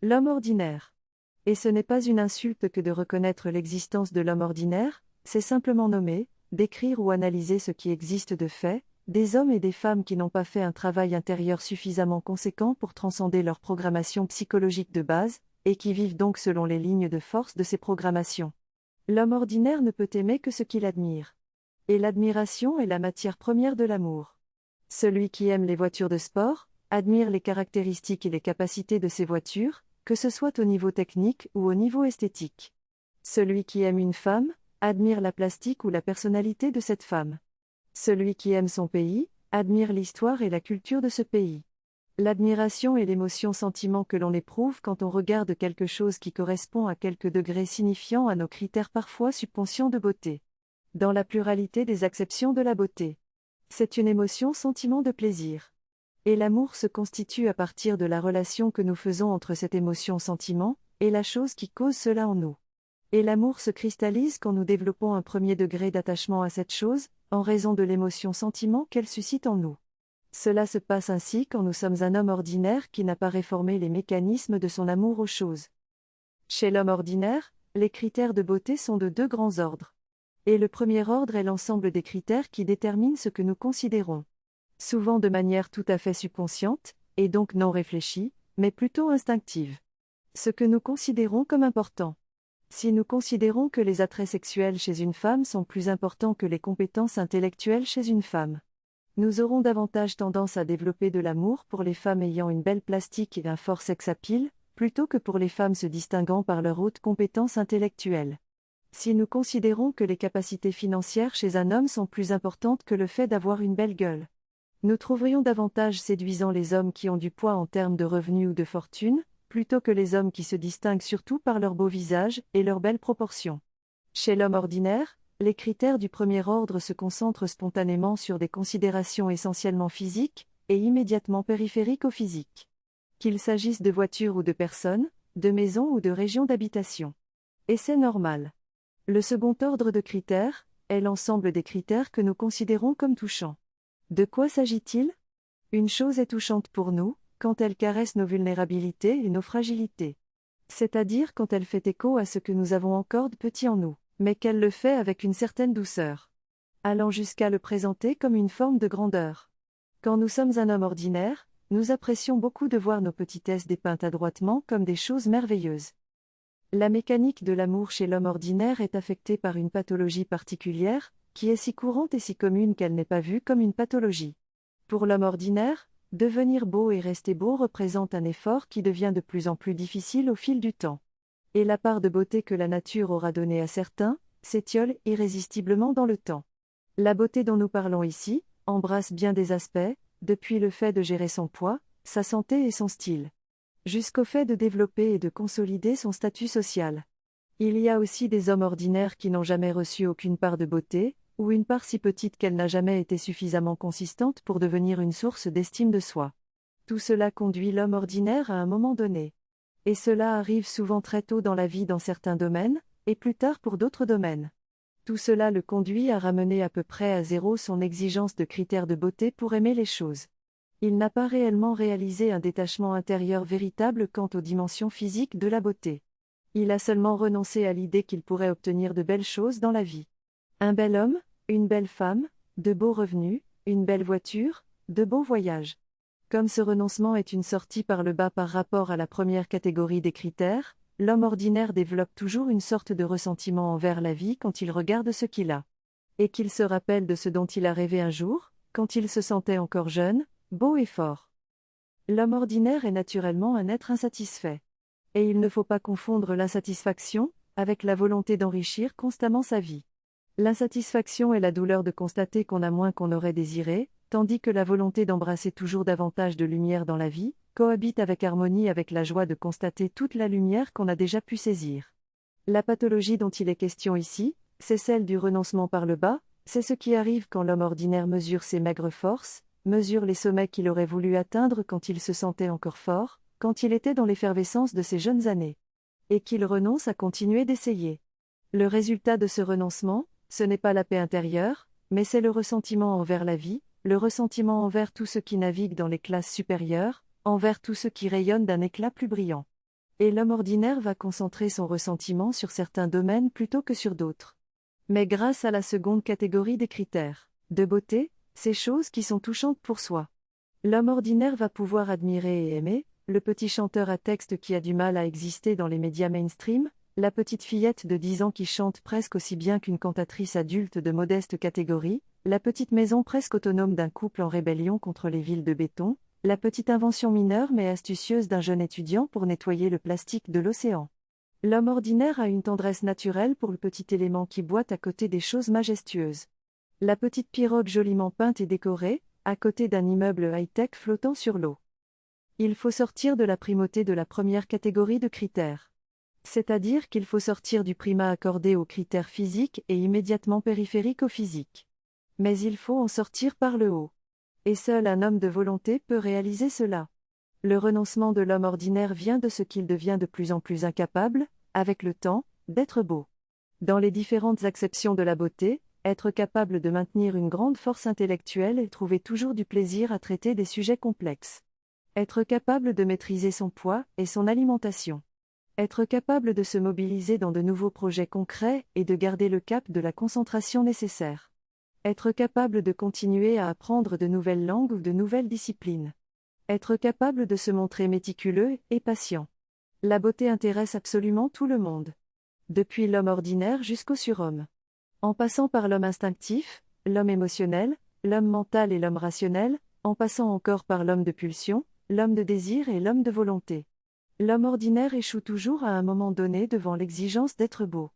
L'homme ordinaire. Et ce n'est pas une insulte que de reconnaître l'existence de l'homme ordinaire, c'est simplement nommer, décrire ou analyser ce qui existe de fait, des hommes et des femmes qui n'ont pas fait un travail intérieur suffisamment conséquent pour transcender leur programmation psychologique de base, et qui vivent donc selon les lignes de force de ces programmations. L'homme ordinaire ne peut aimer que ce qu'il admire. Et l'admiration est la matière première de l'amour. Celui qui aime les voitures de sport, admire les caractéristiques et les capacités de ces voitures, que ce soit au niveau technique ou au niveau esthétique. Celui qui aime une femme, admire la plastique ou la personnalité de cette femme. Celui qui aime son pays, admire l'histoire et la culture de ce pays. L'admiration est l'émotion-sentiment que l'on éprouve quand on regarde quelque chose qui correspond à quelque degré signifiant à nos critères parfois subconscients de beauté. Dans la pluralité des acceptions de la beauté. C'est une émotion-sentiment de plaisir. Et l'amour se constitue à partir de la relation que nous faisons entre cette émotion-sentiment, et la chose qui cause cela en nous. Et l'amour se cristallise quand nous développons un premier degré d'attachement à cette chose, en raison de l'émotion-sentiment qu'elle suscite en nous. Cela se passe ainsi quand nous sommes un homme ordinaire qui n'a pas réformé les mécanismes de son amour aux choses. Chez l'homme ordinaire, les critères de beauté sont de deux grands ordres. Et le premier ordre est l'ensemble des critères qui déterminent ce que nous considérons. Souvent de manière tout à fait subconsciente, et donc non réfléchie, mais plutôt instinctive. Ce que nous considérons comme important. Si nous considérons que les attraits sexuels chez une femme sont plus importants que les compétences intellectuelles chez une femme, nous aurons davantage tendance à développer de l'amour pour les femmes ayant une belle plastique et un fort sex appeal, plutôt que pour les femmes se distinguant par leur haute compétence intellectuelle. Si nous considérons que les capacités financières chez un homme sont plus importantes que le fait d'avoir une belle gueule, nous trouverions davantage séduisants les hommes qui ont du poids en termes de revenus ou de fortune, plutôt que les hommes qui se distinguent surtout par leur beau visage et leurs belles proportions. Chez l'homme ordinaire, les critères du premier ordre se concentrent spontanément sur des considérations essentiellement physiques, et immédiatement périphériques au physique. Qu'il s'agisse de voitures ou de personnes, de maisons ou de régions d'habitation. Et c'est normal. Le second ordre de critères est l'ensemble des critères que nous considérons comme touchants. De quoi s'agit-il ? Une chose est touchante pour nous, quand elle caresse nos vulnérabilités et nos fragilités. C'est-à-dire quand elle fait écho à ce que nous avons encore de petit en nous, mais qu'elle le fait avec une certaine douceur, allant jusqu'à le présenter comme une forme de grandeur. Quand nous sommes un homme ordinaire, nous apprécions beaucoup de voir nos petitesses dépeintes adroitement comme des choses merveilleuses. La mécanique de l'amour chez l'homme ordinaire est affectée par une pathologie particulière, qui est si courante et si commune qu'elle n'est pas vue comme une pathologie. Pour l'homme ordinaire, devenir beau et rester beau représente un effort qui devient de plus en plus difficile au fil du temps. Et la part de beauté que la nature aura donnée à certains, s'étiole irrésistiblement dans le temps. La beauté dont nous parlons ici, embrasse bien des aspects, depuis le fait de gérer son poids, sa santé et son style, jusqu'au fait de développer et de consolider son statut social. Il y a aussi des hommes ordinaires qui n'ont jamais reçu aucune part de beauté, ou une part si petite qu'elle n'a jamais été suffisamment consistante pour devenir une source d'estime de soi. Tout cela conduit l'homme ordinaire à un moment donné. Et cela arrive souvent très tôt dans la vie dans certains domaines, et plus tard pour d'autres domaines. Tout cela le conduit à ramener à peu près à zéro son exigence de critères de beauté pour aimer les choses. Il n'a pas réellement réalisé un détachement intérieur véritable quant aux dimensions physiques de la beauté. Il a seulement renoncé à l'idée qu'il pourrait obtenir de belles choses dans la vie. Un bel homme, une belle femme, de beaux revenus, une belle voiture, de beaux voyages. Comme ce renoncement est une sortie par le bas par rapport à la première catégorie des critères, l'homme ordinaire développe toujours une sorte de ressentiment envers la vie quand il regarde ce qu'il a. Et qu'il se rappelle de ce dont il a rêvé un jour, quand il se sentait encore jeune, beau et fort. L'homme ordinaire est naturellement un être insatisfait. Et il ne faut pas confondre l'insatisfaction avec la volonté d'enrichir constamment sa vie. L'insatisfaction est la douleur de constater qu'on a moins qu'on aurait désiré, tandis que la volonté d'embrasser toujours davantage de lumière dans la vie, cohabite avec harmonie avec la joie de constater toute la lumière qu'on a déjà pu saisir. La pathologie dont il est question ici, c'est celle du renoncement par le bas, c'est ce qui arrive quand l'homme ordinaire mesure ses maigres forces, mesure les sommets qu'il aurait voulu atteindre quand il se sentait encore fort, quand il était dans l'effervescence de ses jeunes années. Et qu'il renonce à continuer d'essayer. Le résultat de ce renoncement, ce n'est pas la paix intérieure, mais c'est le ressentiment envers la vie, le ressentiment envers tout ce qui navigue dans les classes supérieures, envers tout ce qui rayonne d'un éclat plus brillant. Et l'homme ordinaire va concentrer son ressentiment sur certains domaines plutôt que sur d'autres. Mais grâce à la seconde catégorie des critères de beauté, ces choses qui sont touchantes pour soi. L'homme ordinaire va pouvoir admirer et aimer, le petit chanteur à texte qui a du mal à exister dans les médias mainstream, la petite fillette de 10 ans qui chante presque aussi bien qu'une cantatrice adulte de modeste catégorie, la petite maison presque autonome d'un couple en rébellion contre les villes de béton, la petite invention mineure mais astucieuse d'un jeune étudiant pour nettoyer le plastique de l'océan. L'homme ordinaire a une tendresse naturelle pour le petit élément qui boite à côté des choses majestueuses. La petite pirogue joliment peinte et décorée, à côté d'un immeuble high-tech flottant sur l'eau. Il faut sortir de la primauté de la première catégorie de critères. C'est-à-dire qu'il faut sortir du primat accordé aux critères physiques et immédiatement périphériques au physique. Mais il faut en sortir par le haut. Et seul un homme de volonté peut réaliser cela. Le renoncement de l'homme ordinaire vient de ce qu'il devient de plus en plus incapable, avec le temps, d'être beau. Dans les différentes acceptions de la beauté, être capable de maintenir une grande force intellectuelle et trouver toujours du plaisir à traiter des sujets complexes. Être capable de maîtriser son poids et son alimentation. Être capable de se mobiliser dans de nouveaux projets concrets et de garder le cap de la concentration nécessaire. Être capable de continuer à apprendre de nouvelles langues ou de nouvelles disciplines. Être capable de se montrer méticuleux et patient. La beauté intéresse absolument tout le monde. Depuis l'homme ordinaire jusqu'au surhomme. En passant par l'homme instinctif, l'homme émotionnel, l'homme mental et l'homme rationnel, en passant encore par l'homme de pulsion, l'homme de désir et l'homme de volonté. L'homme ordinaire échoue toujours à un moment donné devant l'exigence d'être beau.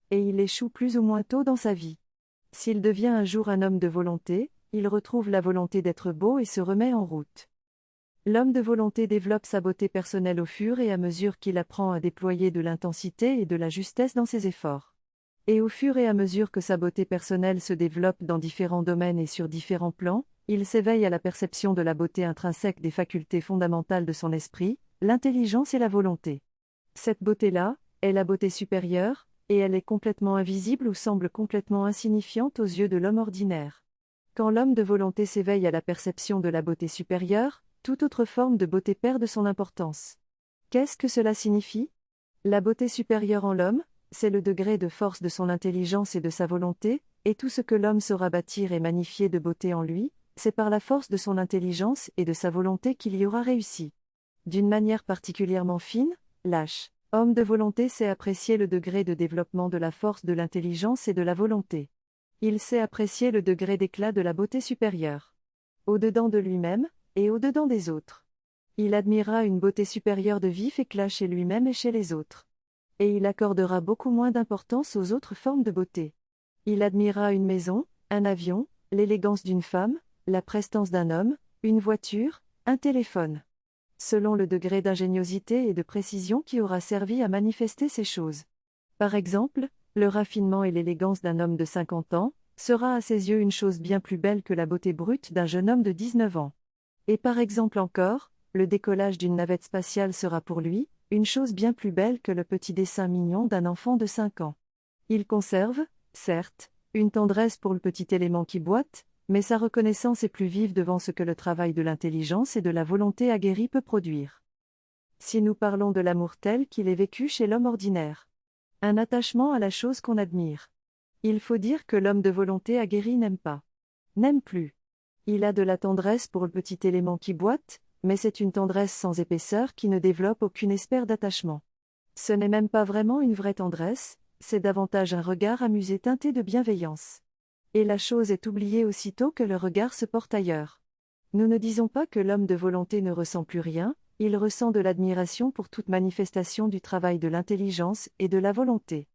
Et il échoue plus ou moins tôt dans sa vie. S'il devient un jour un homme de volonté, il retrouve la volonté d'être beau et se remet en route. L'homme de volonté développe sa beauté personnelle au fur et à mesure qu'il apprend à déployer de l'intensité et de la justesse dans ses efforts. Et au fur et à mesure que sa beauté personnelle se développe dans différents domaines et sur différents plans, il s'éveille à la perception de la beauté intrinsèque des facultés fondamentales de son esprit, l'intelligence et la volonté. Cette beauté-là est la beauté supérieure, et elle est complètement invisible ou semble complètement insignifiante aux yeux de l'homme ordinaire. Quand l'homme de volonté s'éveille à la perception de la beauté supérieure, toute autre forme de beauté perd de son importance. Qu'est-ce que cela signifie ? La beauté supérieure en l'homme, c'est le degré de force de son intelligence et de sa volonté, et tout ce que l'homme saura bâtir et magnifier de beauté en lui, c'est par la force de son intelligence et de sa volonté qu'il y aura réussi. D'une manière particulièrement fine, lâche. Homme de volonté sait apprécier le degré de développement de la force de l'intelligence et de la volonté. Il sait apprécier le degré d'éclat de la beauté supérieure. Au-dedans de lui-même, et au-dedans des autres. Il admirera une beauté supérieure de vif éclat chez lui-même et chez les autres. Et il accordera beaucoup moins d'importance aux autres formes de beauté. Il admirera une maison, un avion, l'élégance d'une femme, la prestance d'un homme, une voiture, un téléphone. Selon le degré d'ingéniosité et de précision qui aura servi à manifester ces choses. Par exemple, le raffinement et l'élégance d'un homme de 50 ans sera à ses yeux une chose bien plus belle que la beauté brute d'un jeune homme de 19 ans. Et par exemple encore, le décollage d'une navette spatiale sera pour lui une chose bien plus belle que le petit dessin mignon d'un enfant de 5 ans. Il conserve, certes, une tendresse pour le petit élément qui boite, mais sa reconnaissance est plus vive devant ce que le travail de l'intelligence et de la volonté aguerrie peut produire. Si nous parlons de l'amour tel qu'il est vécu chez l'homme ordinaire, un attachement à la chose qu'on admire, il faut dire que l'homme de volonté aguerri n'aime pas. N'aime plus. Il a de la tendresse pour le petit élément qui boite, mais c'est une tendresse sans épaisseur qui ne développe aucune espère d'attachement. Ce n'est même pas vraiment une vraie tendresse, c'est davantage un regard amusé teinté de bienveillance. Et la chose est oubliée aussitôt que le regard se porte ailleurs. Nous ne disons pas que l'homme de volonté ne ressent plus rien, il ressent de l'admiration pour toute manifestation du travail de l'intelligence et de la volonté.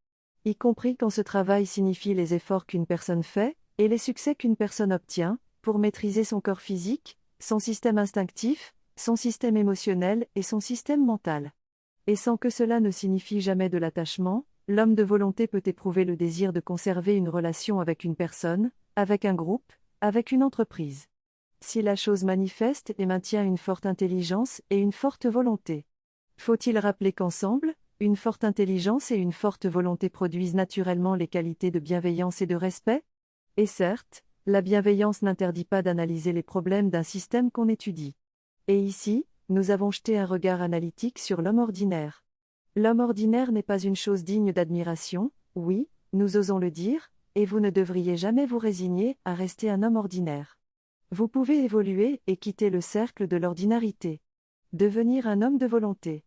Y compris quand ce travail signifie les efforts qu'une personne fait, et les succès qu'une personne obtient, pour maîtriser son corps physique, son système instinctif, son système émotionnel et son système mental. Et sans que cela ne signifie jamais de l'attachement, l'homme de volonté peut éprouver le désir de conserver une relation avec une personne, avec un groupe, avec une entreprise. Si la chose manifeste et maintient une forte intelligence et une forte volonté. Faut-il rappeler qu'ensemble, une forte intelligence et une forte volonté produisent naturellement les qualités de bienveillance et de respect ? Et certes, la bienveillance n'interdit pas d'analyser les problèmes d'un système qu'on étudie. Et ici, nous avons jeté un regard analytique sur l'homme ordinaire. L'homme ordinaire n'est pas une chose digne d'admiration, oui, nous osons le dire, et vous ne devriez jamais vous résigner à rester un homme ordinaire. Vous pouvez évoluer et quitter le cercle de l'ordinarité. Devenir un homme de volonté.